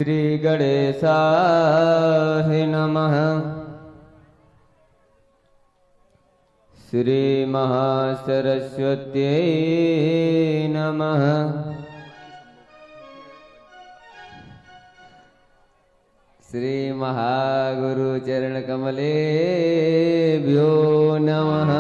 श्री गणेशाय नमः। श्री महासरस्वत्यै नमः। श्री महागुरुचरणकमलेभ्यो नमः।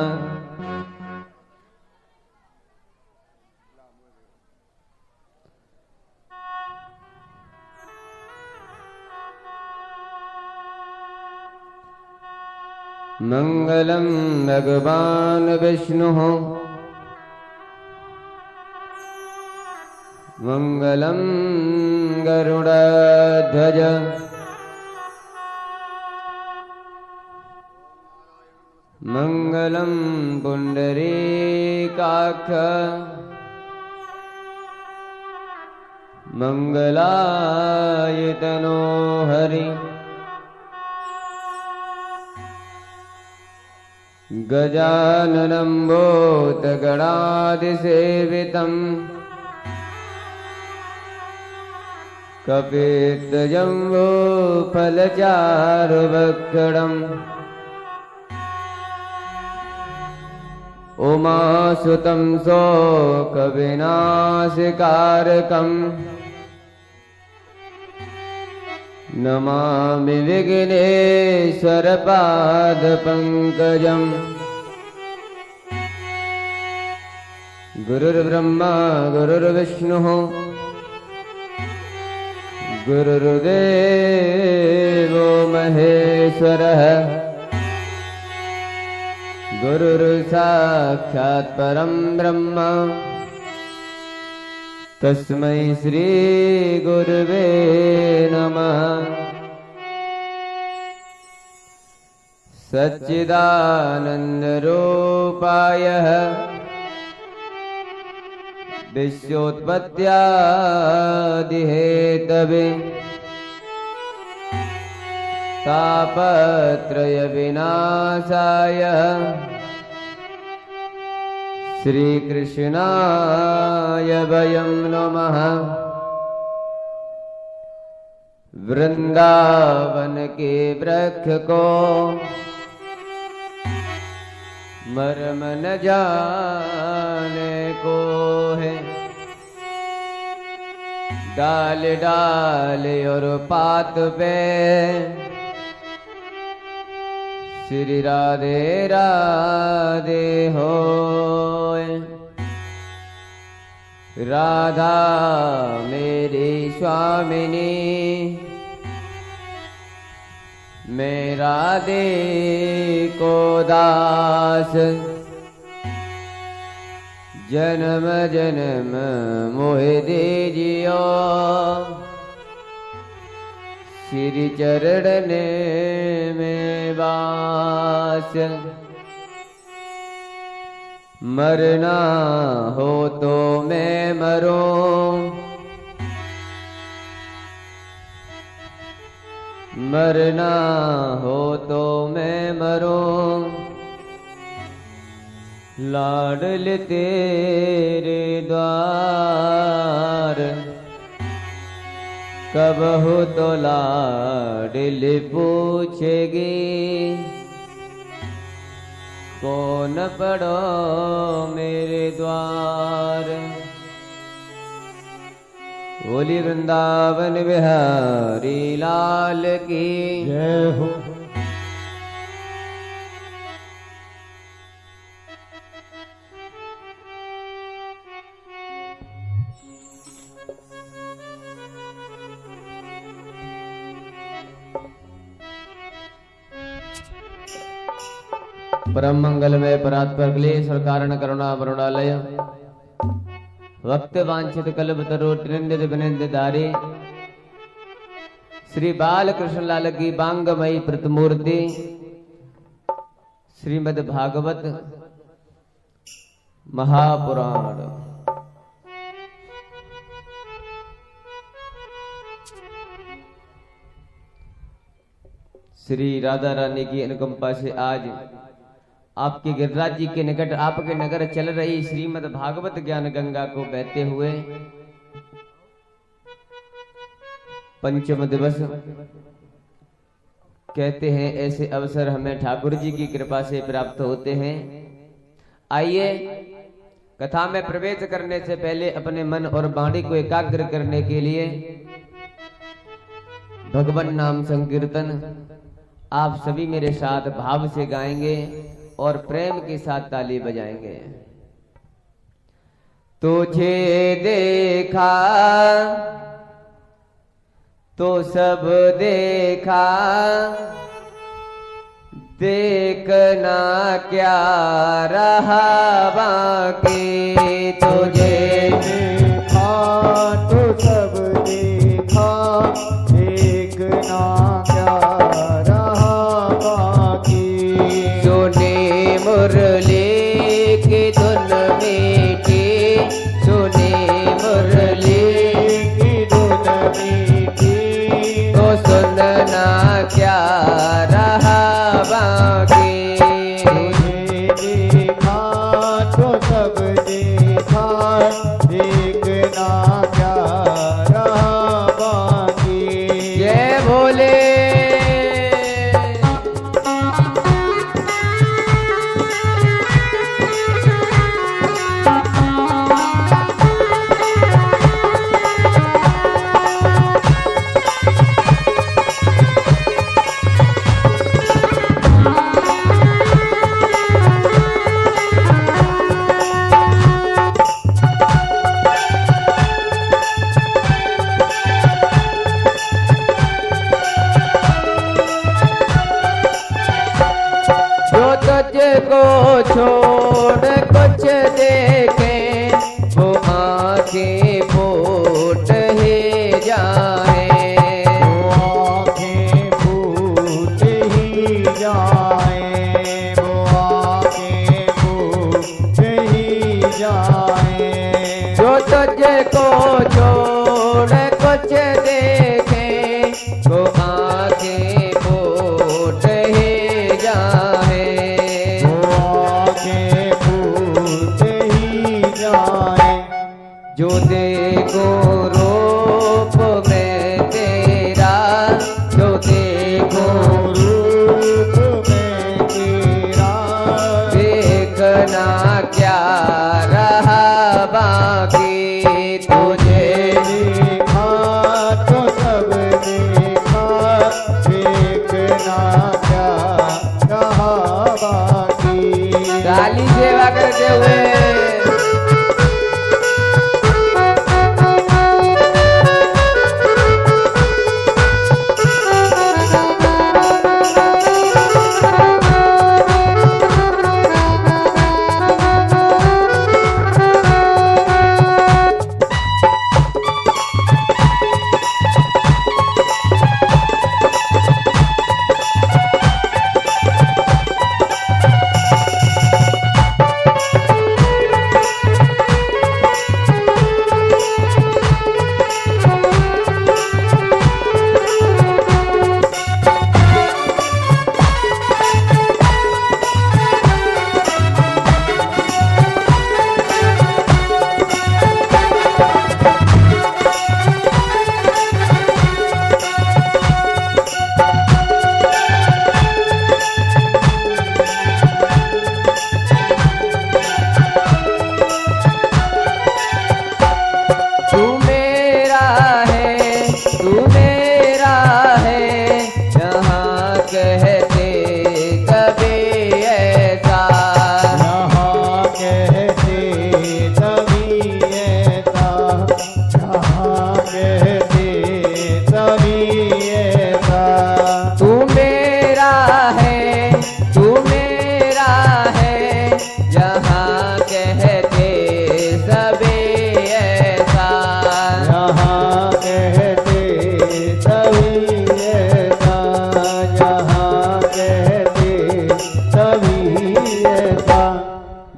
मंगलम भगवान विष्णु मंगलम गरुड़ध्वज मंगलम पुंडरीकाक्ष मंगलायतनो हरि गजाननं भूतगणादिसेवितं कपित्तजम्बूफलचारुभक्षणम् उमासुतं शोकविनाशकारकम् नमामि विघ्नेश्वरपादपङ्कजम्। गुरुर्ब्रह्मा गुरुर्विष्णुः गुरुर्देवो महेश्वरः गुरुर्साक्षात् परं ब्रह्म तस्मै श्री गुरुवे नमः। सच्चिदानन्दरूपाय विश्वोत्पत्त्यादिहेतवे तापत्रयविनाशाय श्रीकृष्णाय वयं नमः। वृंदावन के वृक्ष को मर्म न जाने को है, डाल डाल और पात पे श्री राधे राधे होय। राधा मेरी स्वामिनी मैं राधे को दास, जन्म जन्म मोहि दीजियो श्री चरण में वास। मरना हो तो मैं मरूं, मरना हो तो मैं मरूं, लाडल तेरे द्वार। कब हो तो लाडल पूछेगी कौन पड़ो मेरे द्वार। बोली वृंदावन बिहारी लाल की जय हो। परम मंगल में परात्पर क्लेश और कारण करुणा वरुणालय वक्त वांछित कल्प तरो त्रिंदित विनिंद दारी श्री बाल कृष्ण लाल की बांगमयी प्रतिमूर्ति श्रीमद् भागवत महापुराण। श्री राधा रानी की अनुकंपा से आज आपके गिरिराज जी के निकट आपके नगर चल रही श्रीमद् भागवत ज्ञान गंगा को बहते हुए पंचम दिवस कहते हैं ऐसे अवसर हमें ठाकुर जी की कृपा से प्राप्त होते हैं। आइए कथा में प्रवेश करने से पहले अपने मन और वाणी को एकाग्र करने के लिए भगवान नाम संकीर्तन आप सभी मेरे साथ भाव से गाएंगे और प्रेम के साथ ताली बजाएंगे। तुझे देखा तो सब देखा, देखना क्या रहा बाकी। तुझे देखा तो सब देखा, देखना क्या रहा बाकी। सुने मुरली की धुन मीठी, सुने मुरली की धुन मीठी, तो सुनना क्या रहा बाकी। तुझे देखा तो सब देखा, देखना क्या रहा बाकी। जय भोले। को छोड़ कुछ देखे, वो आंखें फूट ही जाए, वो आंखें फूट ही जाए, वो आंखें फूट ही जाए। जो तुझको छोड़ कुछ देखे, वो आंखें फूट ही जाए, जो देखो रूप में तेरा, जो देखो रूप में तेरा, देखना क्या रहा बाकी। तुझे देखा तो सब देखा, देखना क्या रहा बाकी। काली सेवा करते हुए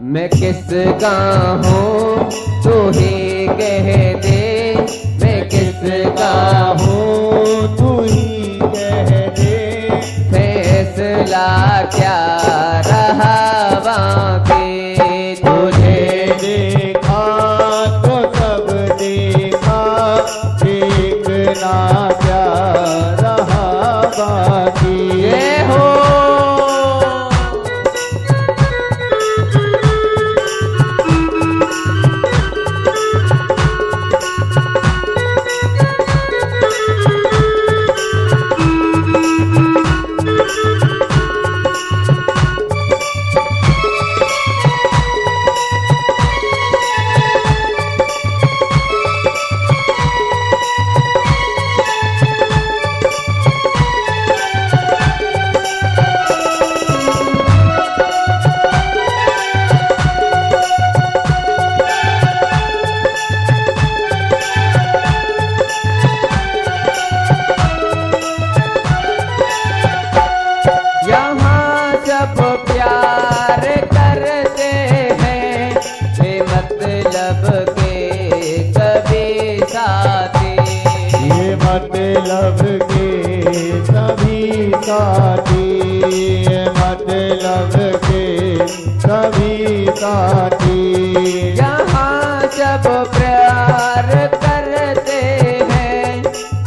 मैं किसका हूँ तू ही कह दे, मैं किसका हूँ तू ही कह दे। फैसला क्या रहा बाकी। तुझे देखा तो सब देखा, देखना क्या प्यार करते हैं ये मतलब के सभी साथी, ये मतलब के सभी साथी, ये मतलब के सभी साथी। यहाँ सब प्यार करते हैं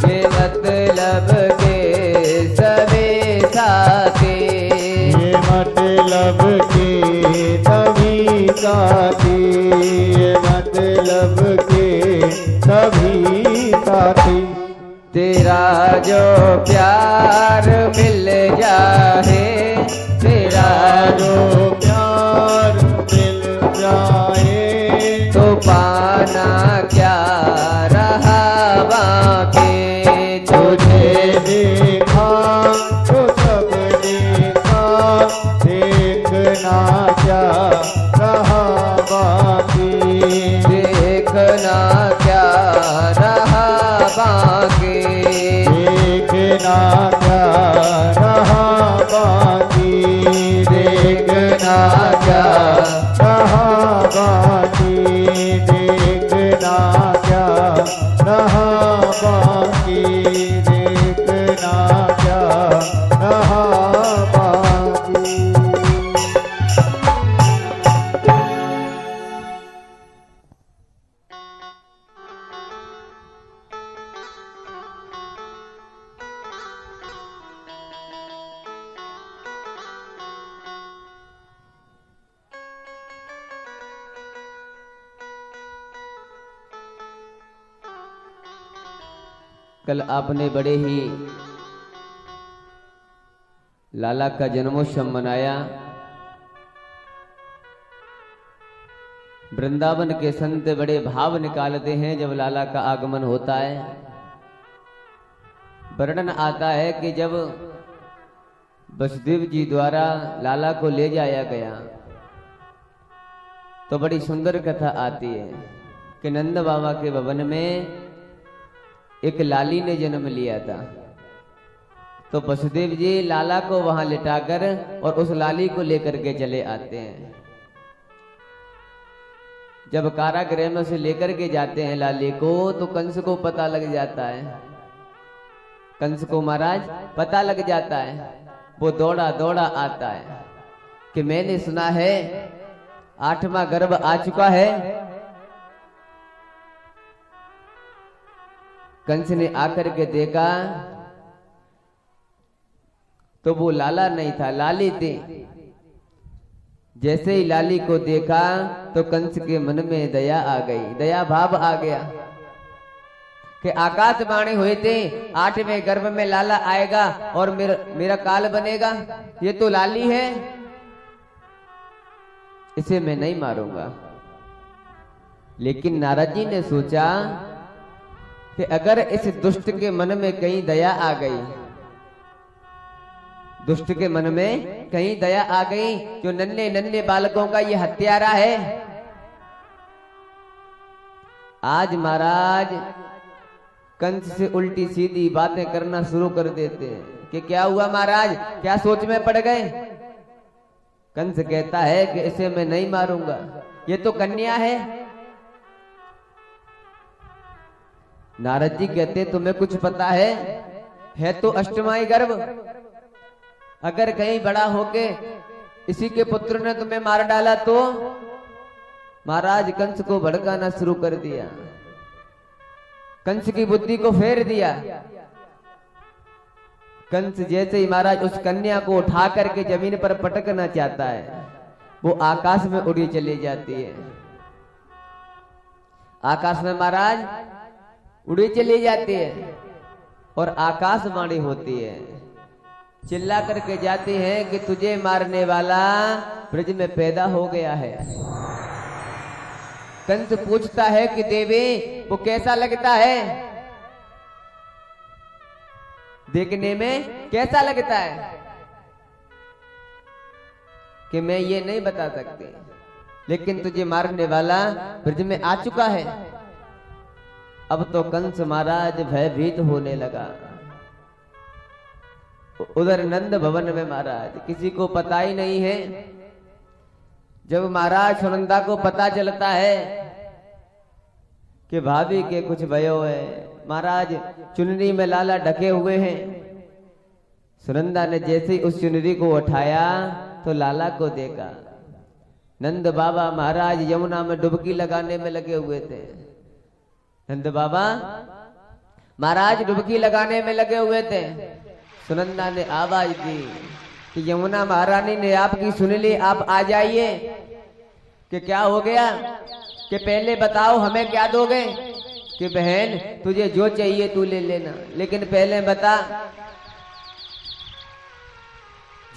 ये मतलब के सभी साथी, ये मतलब के सभी साथी, ये मतलब के सभी साथी। तेरा जो प्यार मिल जाए, तेरा जो प्यार मिल जाए तो पाना क्या रहा बाकी, तुझे देखा तो सब देखा, देखना क्या रहा बाकी, देखना क्या रहा बाकी, देखना क्या रहा बाकी, देखना क्या रहा बाकी, देखना क्या रहा बाकी, देखना क्या रहा बाकी। कल आपने बड़े ही लाला का जन्मोत्सव मनाया। वृंदावन के संत बड़े भाव निकालते हैं जब लाला का आगमन होता है। वर्णन आता है कि जब वसुदेव जी द्वारा लाला को ले जाया गया तो बड़ी सुंदर कथा आती है कि नंद बाबा के भवन में एक लाली ने जन्म लिया था। तो वसुदेव जी लाला को वहां लिटाकर और उस लाली को लेकर के चले आते हैं। जब कारागृह में से लेकर के जाते हैं लाली को तो कंस को पता लग जाता है। कंस को महाराज पता लग जाता है। वो दौड़ा दौड़ा आता है कि मैंने सुना है 8वां गर्भ आ चुका है। कंस ने आकर के देखा तो वो लाला नहीं था, लाली थी। जैसे ही लाली को देखा तो कंस के मन में दया आ गई, दया भाव आ गया कि आकाशवाणी हुए थे 8वें गर्भ में लाला आएगा और मेरा काल बनेगा। ये तो लाली है, इसे मैं नहीं मारूंगा। लेकिन नारद जी ने सोचा कि अगर इस दुष्ट के मन में कहीं दया आ गई, दुष्ट के मन में कहीं दया आ गई, जो नन्हे नन्हे बालकों का ये हत्यारा है। आज महाराज कंस से उल्टी सीधी बातें करना शुरू कर देते हैं कि क्या हुआ महाराज, क्या सोच में पड़ गए। कंस कहता है कि इसे मैं नहीं मारूंगा, ये तो कन्या है। नारद जी कहते तुम्हें कुछ पता है तो अष्टमाई गर्भ। अगर कहीं बड़ा होके इसी के पुत्र ने तुम्हें मार डाला तो। महाराज कंस को भड़काना शुरू कर दिया, कंस की बुद्धि को फेर दिया। कंस जैसे ही महाराज उस कन्या को उठा करके जमीन पर पटकना चाहता है, वो आकाश में उड़ी चली जाती है। आकाश में महाराज उड़ी चली जाती है और आकाशवाणी होती है। चिल्ला करके जाती है कि तुझे मारने वाला ब्रज में पैदा हो गया है। कंस पूछता है कि देवी वो कैसा लगता है, देखने में कैसा लगता है। कि मैं ये नहीं बता सकती, लेकिन तुझे मारने वाला ब्रज में आ चुका है। अब तो कंस महाराज भयभीत होने लगा। उधर नंद भवन में महाराज किसी को पता ही नहीं है जब महाराज सुनंदा को पता चलता है कि भाभी के कुछ भयो है, महाराज चुनरी में लाला ढके हुए हैं। सुनंदा ने जैसे ही उस चुनरी को उठाया तो लाला को देखा। नंद बाबा महाराज यमुना में डुबकी लगाने में लगे हुए थे। नंद बाबा महाराज डुबकी लगाने में लगे हुए थे। सुनंदा ने आवाज दी कि यमुना महारानी ने आपकी सुन ली, आप आ जाइए। कि क्या हो गया? कि पहले बताओ हमें क्या दोगे? कि बहन तुझे जो चाहिए तू ले लेना, लेकिन पहले बता।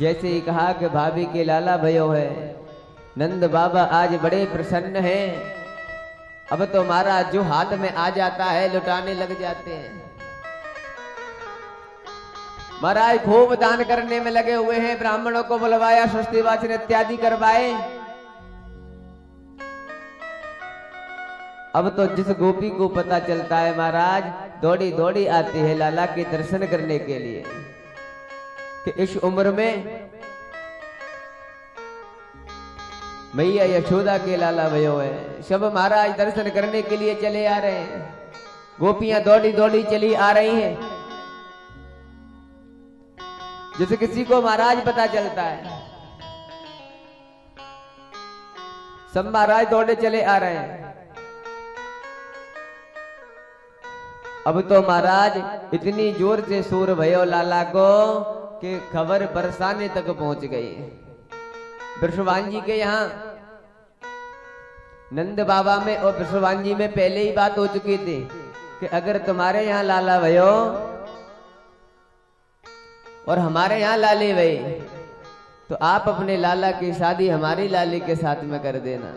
जैसे ही कहा कि भाभी के लाला भयो है, नंद बाबा आज बड़े प्रसन्न हैं। अब तो महाराज जो हाथ में आ जाता है लुटाने लग जाते हैं। महाराज खूब दान करने में लगे हुए हैं। ब्राह्मणों को बुलवाया, स्वस्ति वाचन इत्यादि करवाए। अब तो जिस गोपी को पता चलता है महाराज दौड़ी दौड़ी आती है लाला के दर्शन करने के लिए कि इस उम्र में मैया यशोदा के लाला भयो है। सब महाराज दर्शन करने के लिए चले आ रहे हैं। गोपियां दौड़ी दौड़ी चली आ रही हैं। जैसे किसी को महाराज पता चलता है, सब महाराज दौड़े चले आ रहे हैं। अब तो महाराज इतनी जोर से शोर भयो लाला को कि खबर बरसाने तक पहुंच गई। वृषभान जी के यहाँ नंद बाबा में और वृषभान जी में पहले ही बात हो चुकी थी कि अगर तुम्हारे यहाँ लाला भयो और हमारे यहाँ लाली भई तो आप अपने लाला की शादी हमारी लाली के साथ में कर देना,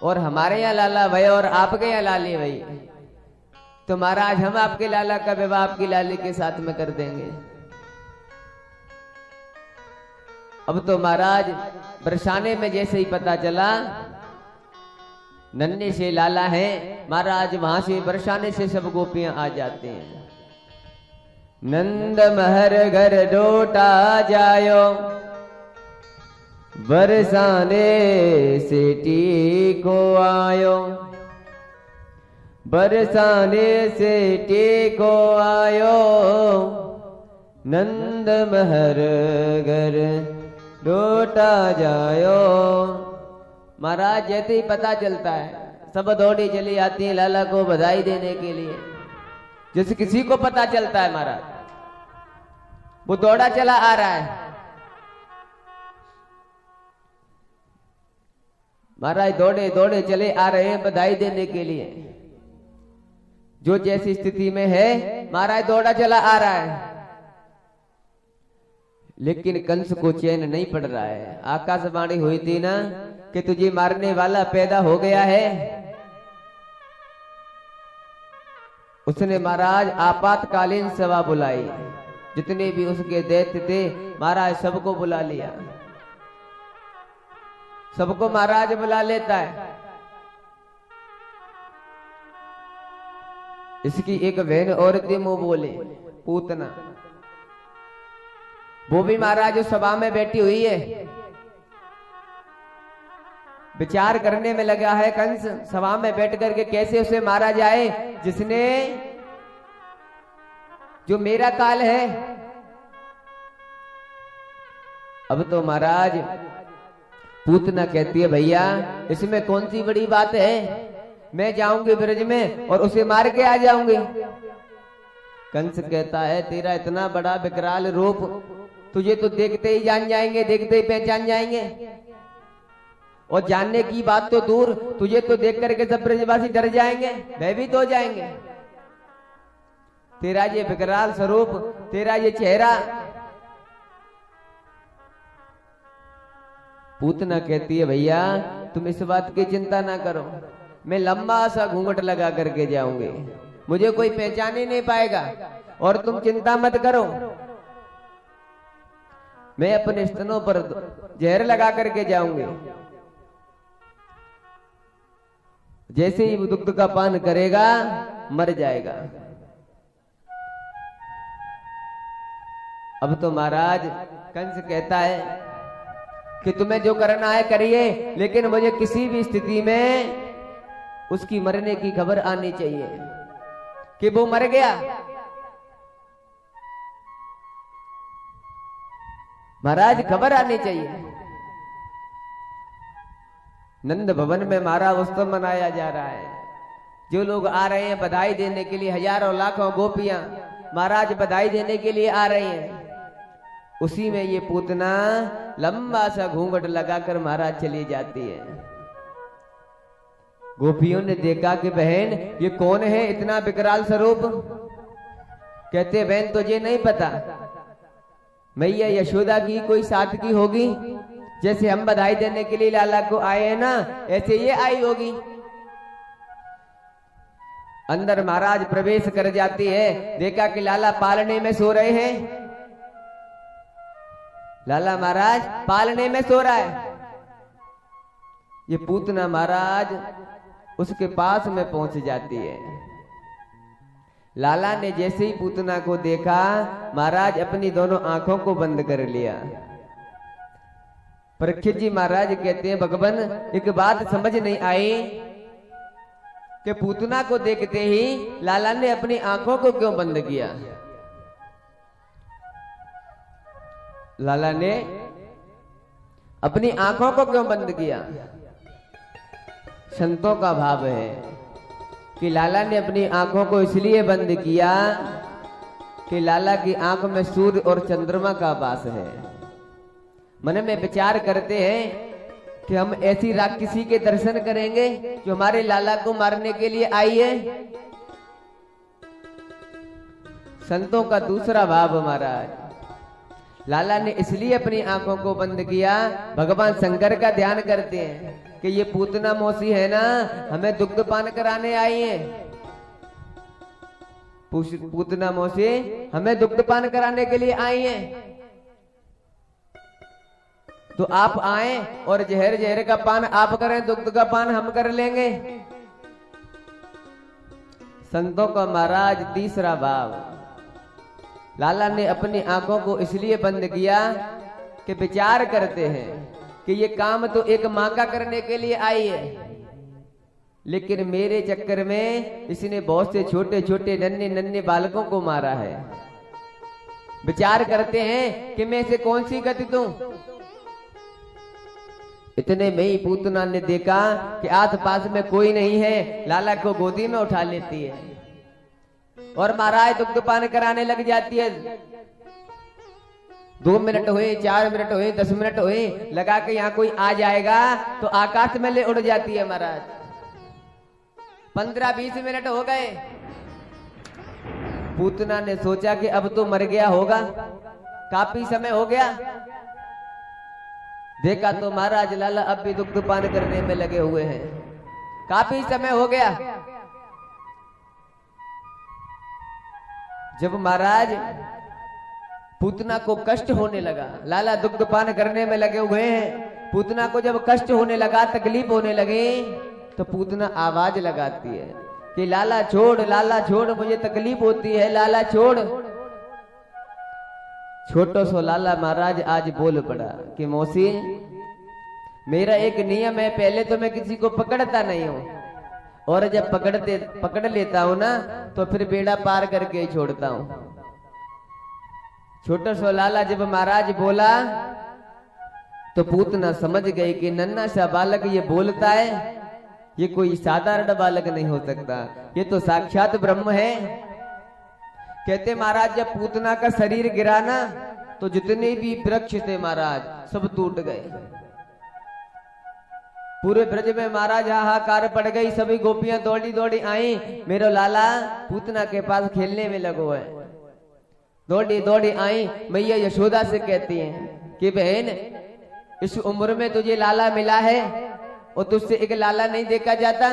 और हमारे यहाँ लाला भयो और आपके यहाँ लाली भई तो महाराज हम आपके लाला का विवाह आपकी लाली के साथ में कर देंगे। अब तो महाराज बरसाने में जैसे ही पता चला नन्हे से लाला है, महाराज वहां से बरसाने से सब गोपियां आ जाते हैं। नंद महर घर डोटा जायो, बरसाने से टीको आयो, बरसाने से टीको आयो, नंद महर घर डोटा जायो। महाराज जैसे ही पता चलता है सब दौड़ी चली आती है लाला को बधाई देने के लिए। जैसे किसी को पता चलता है महाराज वो दौड़ा चला आ रहा है। महाराज दौड़े दौड़े चले आ रहे हैं बधाई देने के लिए। जो जैसी स्थिति में है महाराज दौड़ा चला आ रहा है, लेकिन कंस को चैन नहीं पड़ रहा है। आकाशवाणी हुई थी ना कि तुझे मारने वाला पैदा हो गया है। उसने महाराज आपातकालीन सभा बुलाई, जितने भी उसके दैत्य थे महाराज सबको बुला लिया। सबको महाराज बुला लेता है। इसकी एक बहन और थी मुंह बोले पूतना, वो भी महाराज उस सभा में बैठी हुई है। विचार करने में लगा है कंस सभा में बैठ करके कैसे उसे मारा जाए जिसने जो मेरा काल है। अब तो महाराज पूतना कहती है भैया इसमें कौन सी बड़ी बात है, मैं जाऊंगी ब्रज में और उसे मार के आ जाऊंगी। कंस कहता है तेरा इतना बड़ा विकराल रूप तुझे तो देखते ही जान जाएंगे, देखते ही पहचान जाएंगे। और जानने की बात तो दूर, तुझे तो देख करके सब ब्रजवासी डर जाएंगे, भयभीत हो जाएंगे। तेरा ये विकराल स्वरूप, तेरा ये चेहरा। पूतना कहती है भैया तुम इस बात की चिंता ना करो, मैं लंबा सा घूंघट लगा करके जाऊंगी, मुझे कोई पहचान ही नहीं पाएगा। और तुम चिंता मत करो, मैं अपने स्तनों पर जहर लगा करके जाऊंगी। जैसे ही वो दुग्ध का पान करेगा मर जाएगा। अब तो महाराज कंस कहता है कि तुम्हें जो करना है करिए, लेकिन मुझे किसी भी स्थिति में उसकी मरने की खबर आनी चाहिए कि वो मर गया। महाराज खबर आनी चाहिए। नंद भवन में मारा उत्सव मनाया जा रहा है। जो लोग आ रहे हैं बधाई देने के लिए, हजारों लाखों गोपियां महाराज बधाई देने के लिए आ रही हैं। उसी में ये पूतना लंबा सा घूंघट लगाकर महाराज चली जाती है। गोपियों ने देखा कि बहन ये कौन है इतना विकराल स्वरूप। कहते बहन तुझे नहीं पता, मैया यशोदा की कोई साथ की होगी। जैसे हम बधाई देने के लिए लाला को आए हैं ना, ऐसे ये आई होगी। अंदर महाराज प्रवेश कर जाती है। देखा कि लाला पालने में सो रहे हैं। लाला महाराज पालने में सो रहा है। ये पूतना महाराज उसके पास में पहुंच जाती है। लाला ने जैसे ही पूतना को देखा, महाराज अपनी दोनों आंखों को बंद कर लिया। परीक्षित जी महाराज कहते हैं भगवान एक बात समझ नहीं आई कि पूतना को देखते ही लाला ने अपनी आंखों को क्यों बंद किया। लाला ने अपनी आंखों को क्यों बंद किया। संतों का भाव है कि लाला ने अपनी आंखों को इसलिए बंद किया कि लाला की आंख में सूर्य और चंद्रमा का वास है। मन में विचार करते हैं कि हम ऐसी राक्षसी के दर्शन करेंगे जो हमारे लाला को मारने के लिए आई है। संतों का दूसरा भाव महाराज, लाला ने इसलिए अपनी आंखों को बंद किया, भगवान शंकर का ध्यान करते हैं कि ये पूतना मौसी है ना, हमें दुग्ध पान कराने आई है। पूतना मौसी हमें दुग्ध पान कराने के लिए आई है, तो आप आए और जहर जहर का पान आप करें, दुग्ध का पान हम कर लेंगे। संतों का महाराज तीसरा भाव, लाला ने अपनी आंखों को इसलिए बंद किया कि विचार करते हैं कि ये काम तो एक मां का करने के लिए आई है, लेकिन मेरे चक्कर में इसने बहुत से छोटे छोटे नन्हे नन्हे बालकों को मारा है। विचार करते हैं कि मैं इसे कौन सी गति दूं। इतने में ही पूतना ने देखा कि आस पास में कोई नहीं है, लाला को गोदी में उठा लेती है और महाराज दुग्ध पान कराने लग जाती है। 2 मिनट हुए, 4 मिनट हुए, 10 मिनट हुए, लगा के यहाँ कोई आ जाएगा तो आकाश में ले उड़ जाती है महाराज। 15-20 मिनट हो गए। पूतना ने सोचा कि अब तो मर गया होगा, काफी समय हो गया। देखा तो महाराज लाला अब भी दुग्ध पान करने में लगे हुए हैं, काफी समय हो गया। जब महाराज पूतना को कष्ट होने लगा, लाला दुग्ध पान करने में लगे हुए हैं, पूतना को जब कष्ट होने लगा, तकलीफ होने लगे, तो पूतना आवाज लगाती है कि लाला छोड़, मुझे तकलीफ होती है, लाला छोड़। छोटो सो लाला महाराज आज बोल पड़ा कि मौसी मेरा एक नियम है, पहले तो मैं किसी को पकड़ता नहीं हूं, और जब पकड़ लेता हूं ना तो फिर बेड़ा पार करके ही छोड़ता हूं। छोटा सो लाला जब महाराज बोला तो पूतना समझ गई कि नन्हा सा बालक ये बोलता है, ये कोई साधारण बालक नहीं हो सकता, ये तो साक्षात ब्रह्म है। कहते महाराज जब पूतना का शरीर गिरा ना तो जितने भी वृक्ष थे महाराज सब टूट गए। पूरे ब्रज में महाराज हाहाकार पड़ गई, सभी गोपियां दौड़ी दौड़ी आई। मेरा लाला पूतना के पास खेलने में लगो है। दौड़ी दौड़ी आई, मैया यशोदा से कहती हैं कि बहन इस उम्र में तुझे लाला मिला है और तुझसे एक लाला नहीं देखा जाता,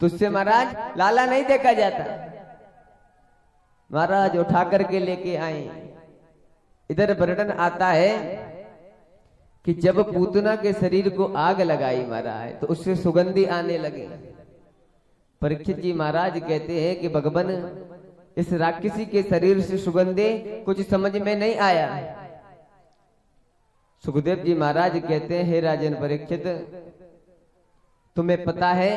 तुझसे महाराज लाला नहीं देखा जाता। महाराज उठा करके लेके आए। इधर वर्णन आता है कि जब पूतना के शरीर को आग लगाई महाराज तो उससे सुगंधी आने लगी। परीक्षित जी महाराज कहते हैं कि भगवान इस राक्षसी के शरीर से सुगंधे कुछ समझ में नहीं आया, सुखदेव जी महाराज कहते हैं, हे राजन परीक्षित, तुम्हें पता है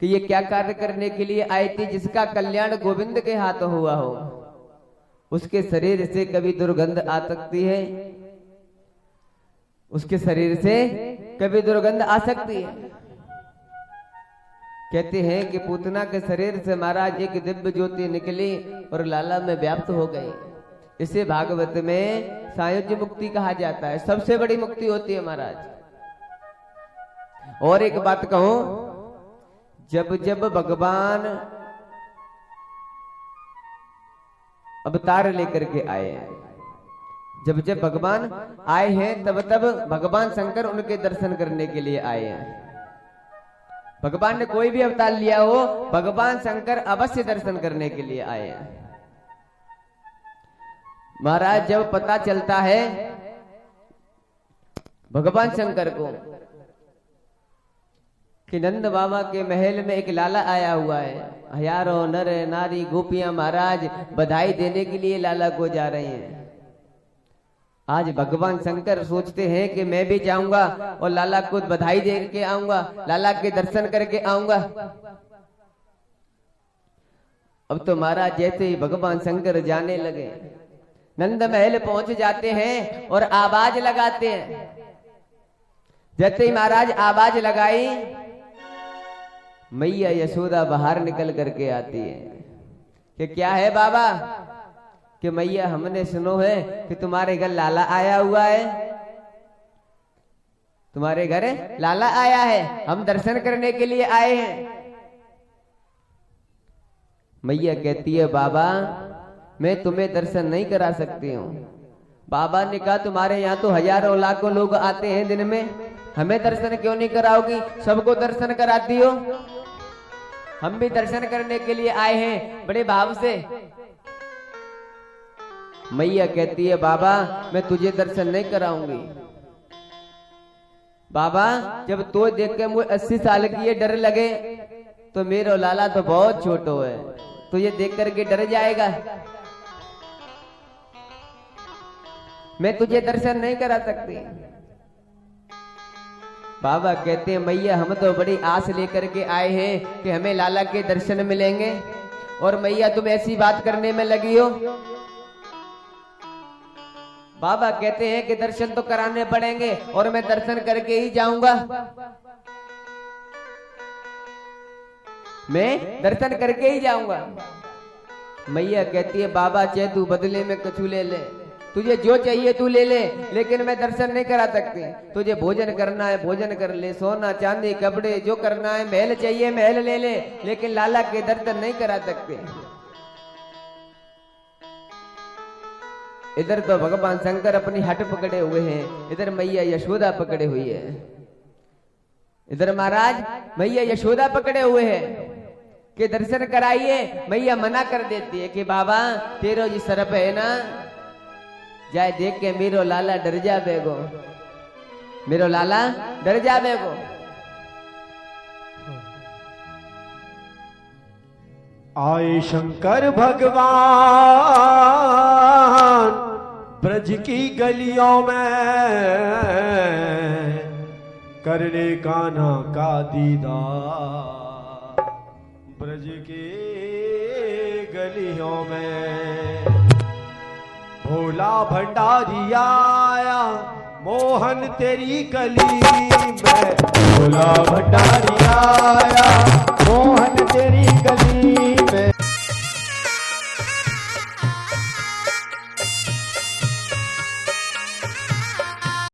कि ये क्या कार्य करने के लिए आई थी? जिसका कल्याण गोविंद के हाथ हुआ हो उसके शरीर से कभी दुर्गंध आ सकती है, उसके शरीर से कभी दुर्गंध आ सकती है। कहते हैं कि पूतना के शरीर से महाराज एक दिव्य ज्योति निकली और लाला में व्याप्त हो गई। इसे भागवत में सायुज्य मुक्ति कहा जाता है, सबसे बड़ी मुक्ति होती है महाराज। और एक बात कहूं, जब जब भगवान अवतार लेकर के आए हैं, जब जब भगवान आए हैं तब तब भगवान शंकर उनके दर्शन करने के लिए आए हैं। भगवान ने कोई भी अवतार लिया हो, भगवान शंकर अवश्य दर्शन करने के लिए आए हैं। महाराज जब पता चलता है भगवान शंकर को कि नंद बाबा के महल में एक लाला आया हुआ है, हजारों नर नारी गोपियां महाराज बधाई देने के लिए लाला को जा रहे हैं। आज भगवान शंकर सोचते हैं कि मैं भी जाऊंगा और लाला को बधाई दे के आऊंगा, लाला के दर्शन करके आऊंगा। अब तो महाराज जैसे ही भगवान शंकर जाने लगे, नंद महल पहुंच जाते हैं और आवाज लगाते हैं। जैसे ही महाराज आवाज लगाई, मैया यशोदा बाहर निकल करके आती है कि क्या है बाबा? कि मैया हमने सुनो है कि तुम्हारे घर लाला आया हुआ है, तुम्हारे घर लाला आया है, हम दर्शन करने के लिए आए हैं। मैया कहती है बाबा मैं तुम्हें दर्शन नहीं करा सकती हूँ। बाबा ने कहा तुम्हारे यहाँ तो हजारों लाखों लोग आते हैं दिन में, हमें दर्शन क्यों नहीं कराओगी? सबको दर्शन कराती हो। हम भी दर्शन करने के लिए आए हैं बड़े भाव से। मैया कहती है बाबा मैं तुझे दर्शन नहीं कराऊंगी। बाबा जब तो देख के मुझे 80 साल की ये डर लगे तो मेरा लाला तो बहुत छोटो है, तो ये देख करके डर जाएगा, मैं तुझे दर्शन नहीं करा सकती। बाबा कहते हैं मैया हम तो बड़ी आस लेकर के आए हैं कि हमें लाला के दर्शन मिलेंगे, और मैया तुम ऐसी बात करने में लगी हो। बाबा कहते हैं कि दर्शन तो कराने पड़ेंगे और मैं दर्शन करके ही जाऊंगा, मैं दर्शन करके ही जाऊंगा। मैया कहती है बाबा चाहे तू बदले में कुछ ले ले, तुझे जो चाहिए तू ले ले, लेकिन मैं दर्शन नहीं करा सकती। तुझे भोजन करना है भोजन कर ले, सोना चांदी कपड़े जो करना है, महल चाहिए महल ले ले, लेकिन लाला के दर्शन नहीं करा सकते। इधर तो भगवान शंकर अपनी हट पकड़े हुए हैं, इधर मैया यशोदा पकड़े हुई है। इधर महाराज मैया यशोदा पकड़े हुए हैं कि दर्शन कराइए। मैया मना कर देती है कि बाबा तेरो जी सरप है ना, जाए देख के मेरो लाला डर जा बेगो, मेरो लाला डर जा बेगो। आए शंकर भगवान ब्रज की गलियों में, करने कान्हा का दीदार ब्रज की गलियों में। भोला भंडारी आया मोहन तेरी गली में, भोला भंडारी आया मोहन